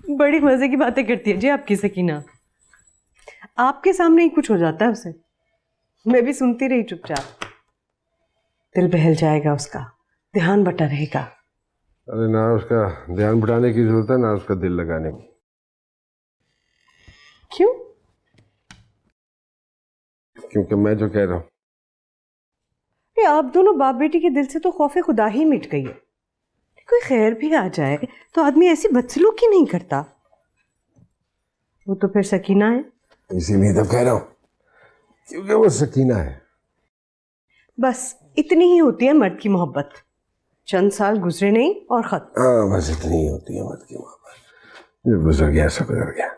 बड़ी मजे की बातें करती है जी आपकी सकीना। आपके सामने ही कुछ हो जाता है उसे। मैं भी सुनती रही चुपचाप। दिल बहल जाएगा उसका, ध्यान बटा रहेगा। अरे ना उसका ध्यान बढ़ाने की जरूरत है ना उसका दिल लगाने की। क्यों? क्योंकि मैं जो कह रहा हूँ, आप दोनों बाप बेटी के दिल से तो खौफे खुदा ही मिट गई है। कोई खैर भी आ जाए तो आदमी ऐसी बदसलूकी नहीं करता। वो तो फिर सकीना है। इसीलिए तो कह रहा हूँ, क्योंकि वो सकीना है। बस इतनी ही होती है मर्द की मोहब्बत। चंद साल गुजरे नहीं और खत्म। हाँ, बस इतनी ही होती है मर्द की मोहब्बत। जो गुजर गया सो गुजर गया।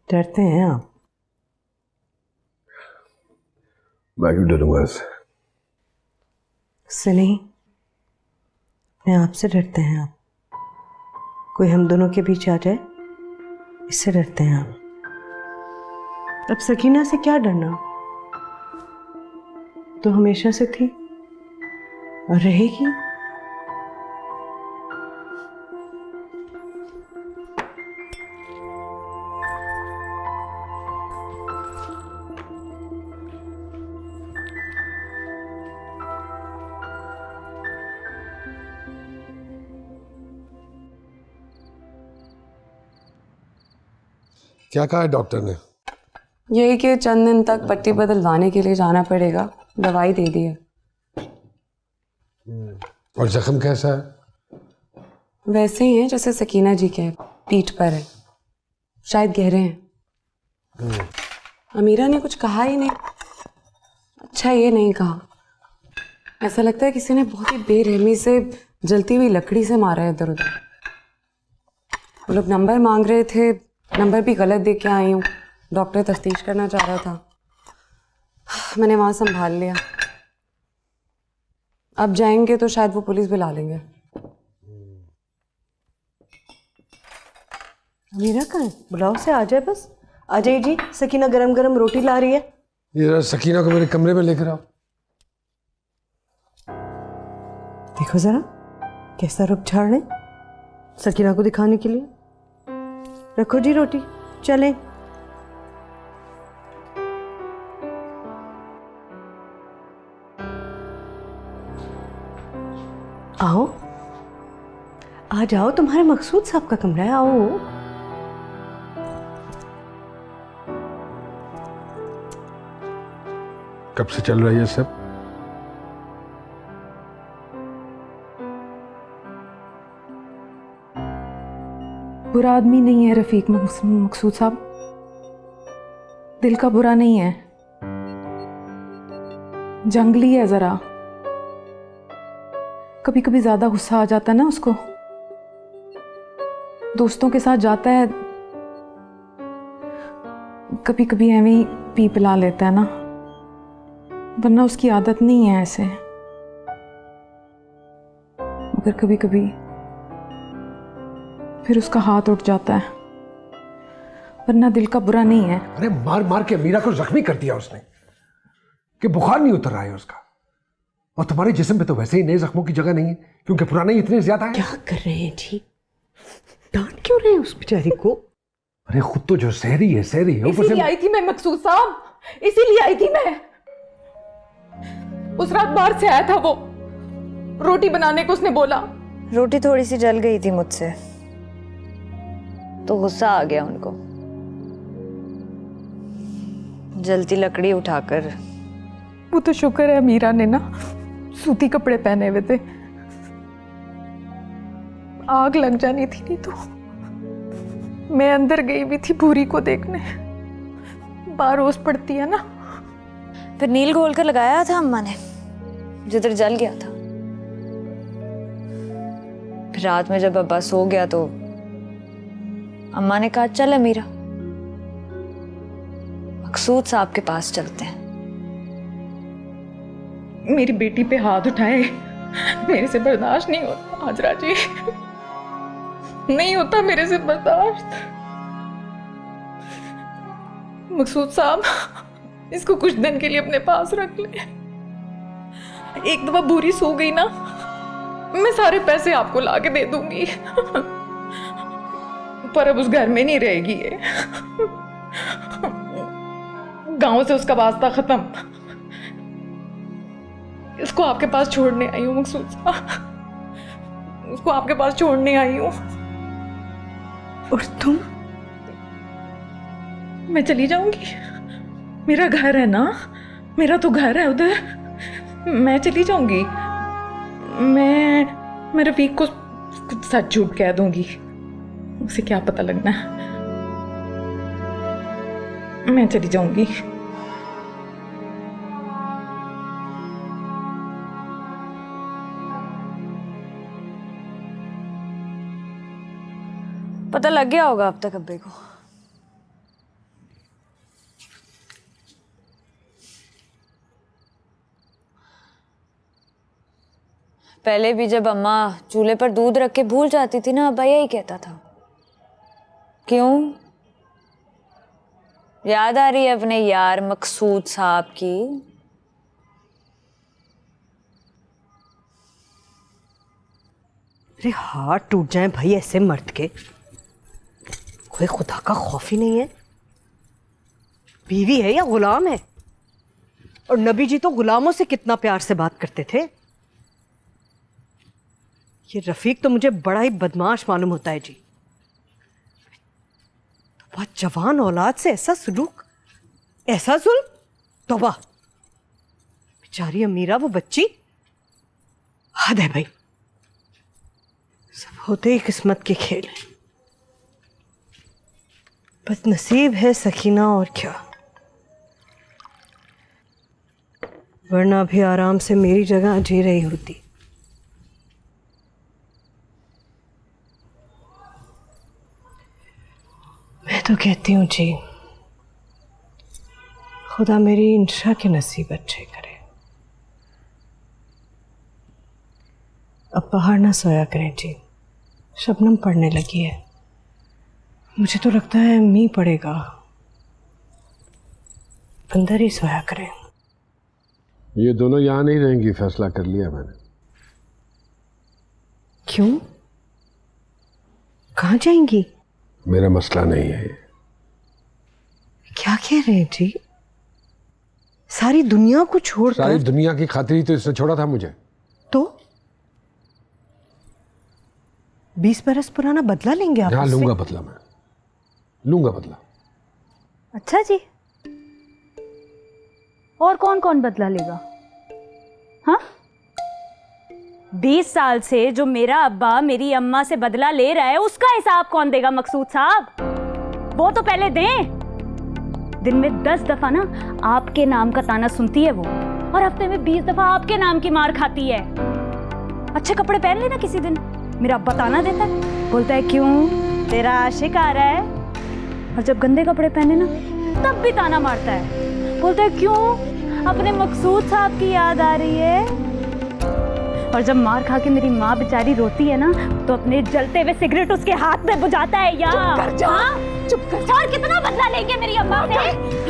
डरते हैं आप? मैं क्यों डरूंगा उससे? उससे नहीं, मैं आपसे डरते हैं आप। कोई हम दोनों के बीच आ जाए, इससे डरते हैं आप। अब सकीना से क्या डरना, तो हमेशा से थी और रहेगी। क्या कहा है डॉक्टर ने? यही कि चंद दिन तक पट्टी बदलवाने के लिए जाना पड़ेगा, दवाई दे दी है। और जख्म कैसा है? वैसे ही है जैसे सकीना जी के, पीठ पर है, शायद गहरे हैं। अमीरा ने कुछ कहा ही नहीं। अच्छा ये नहीं कहा, ऐसा लगता है किसी ने बहुत ही बेरहमी से जलती हुई लकड़ी से मारा है इधर उधर। वो लोग नंबर मांग रहे थे, नंबर भी गलत दे के आई हूँ। डॉक्टर तफ्तीश करना चाह रहा था, मैंने वहाँ संभाल लिया। अब जाएंगे तो शायद वो पुलिस बुला लेंगे। अमीरा कहाँ है? बुलाओ से आ जाए बस। आ जाइए जी, सकीना गरम गरम रोटी ला रही है। ये सकीना को मेरे कमरे में लेकर आओ। देखो जरा कैसा रुख झाड़ रहे सकीना को दिखाने के लिए। रखो जी रोटी, चलें। आओ आ जाओ, तुम्हारे मकसूद साहब का कमरा है, आओ। कब से चल रहा है ये सब? बुरा आदमी नहीं है रफीक मकसूद साहब, दिल का बुरा नहीं है, जंगली है जरा। कभी कभी ज्यादा गुस्सा आ जाता है ना उसको, दोस्तों के साथ जाता है, कभी कभी ऐਵੇਂ ही पी पिला लेता है ना, वरना उसकी आदत नहीं है ऐसे। मगर कभी कभी फिर उसका हाथ उठ जाता है, वरना दिल का बुरा नहीं है। अरे मार मार के अमीरा को जख्मी कर दिया उसने कि बुखार नहीं उतर रहा है उसका। और तुम्हारे जिस्म पे तो वैसे ही नए जख्मों की जगह नहीं है, क्योंकि पुराने इतने ज्यादा है। क्या कर रहे हैं जी? डांट क्यों रहे हैं उस बेचारी को? अरे खुद तो जो सहरी है इसीलिए आई थी मैं मकसूद साहब, इसीलिए आई थी मैं। उस रात बाहर से आया था वो, रोटी बनाने को उसने बोला। रोटी थोड़ी सी जल गई थी मुझसे, तो गुस्सा आ गया उनको। जलती लकड़ी उठाकर। वो तो शुक्र है मीरा ने ना सूती कपड़े पहने हुए थे, आग लग जानी थी। नहीं तो मैं अंदर गई भी थी भूरी को देखने, बाहर ओस पड़ती है ना। फिर नील घोल कर लगाया था अम्मा ने, जिधर जल गया था। फिर रात में जब अब्बा सो गया तो अम्मा ने कहा चल अमीरा मकसूद साहब के पास चलते हैं। मेरी बेटी पे हाथ उठाए, मेरे से बर्दाश्त नहीं होता हाजरा जी, नहीं होता मेरे से बर्दाश्त। मकसूद साहब इसको कुछ दिन के लिए अपने पास रख ले। एक दफा बूरी सो गई ना मैं सारे पैसे आपको ला के दे दूंगी, पर अब उस घर में नहीं रहेगी ये। गांव से उसका वास्ता खत्म। इसको आपके पास छोड़ने आई हूँ मकसूद साहब, उसको आपके पास छोड़ने आई हूँ। और तुम? मैं चली जाऊंगी, मेरा घर है ना, मेरा तो घर है उधर, मैं चली जाऊंगी। मैं रफीक को सच झूठ कह दूंगी, उसे क्या पता लगना है। मैं चली जाऊंगी। पता लग गया होगा अब तक अब्बे को। पहले भी जब अम्मा चूल्हे पर दूध रख के भूल जाती थी ना, अब्बा यही कहता था। क्यों? याद आ रही है अपने यार मकसूद साहब की? अरे हाथ टूट जाए भाई ऐसे मर्द के, कोई खुदा का खौफ ही नहीं है। बीवी है या गुलाम है? और नबी जी तो गुलामों से कितना प्यार से बात करते थे। ये रफीक तो मुझे बड़ा ही बदमाश मालूम होता है जी। तो बहुत जवान औलाद से ऐसा सलूक, ऐसा जुल्म, तौबा। बेचारी अमीरा वो बच्ची, हद है भाई। सब होते ही किस्मत के खेल हैं। बस नसीब है सकीना, और क्या। वरना भी आराम से मेरी जगह जी रही होती। मैं तो कहती हूँ जी, खुदा मेरी इंशा के नसीब अच्छे करे। अब बाहर ना सोया करें जी, शबनम पड़ने लगी है। मुझे तो लगता है मींह पड़ेगा, अंदर ही सोया करें। ये दोनों यहाँ नहीं रहेंगी, फैसला कर लिया मैंने। क्यों? कहाँ जाएंगी? मेरा मसला नहीं है ये। क्या कह रहे हैं जी? सारी दुनिया को छोड़, सारी दुनिया की खातिर ही तो इसने छोड़ा था मुझे। तो 20 बरस पुराना बदला लेंगे आप? हाँ, उससे? लूंगा बदला, मैं लूंगा बदला। अच्छा जी, और कौन कौन बदला लेगा? हाँ, 20 साल से जो मेरा अब्बा मेरी अम्मा से बदला ले रहा है, उसका हिसाब कौन देगा मकसूद साहब? वो तो पहले दें। दिन में 10 दफा ना आपके नाम का ताना सुनती है वो, और हफ्ते में 20 दफा आपके नाम की मार खाती है। अच्छे कपड़े पहन लेना किसी दिन, मेरा अब्बा ताना देता है, बोलता है क्यों तेरा आशिक आ रहा है। और जब गंदे कपड़े पहने ना, तब भी ताना मारता है, बोलता है क्यों अपने मकसूद साहब की याद आ रही है। और जब मार खा के मेरी माँ बेचारी रोती है ना, तो अपने जलते हुए सिगरेट उसके हाथ में बुझाता है। यार चुप कर जा। और कितना बदला लेंगे मेरी अम्मा से?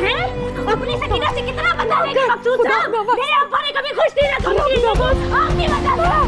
हैं? अपनी सकीना से कितना बदला लेंगे मकसूद साहब? मेरे अब्बा ने कभी खुश नहीं रखा। आपकी वजह से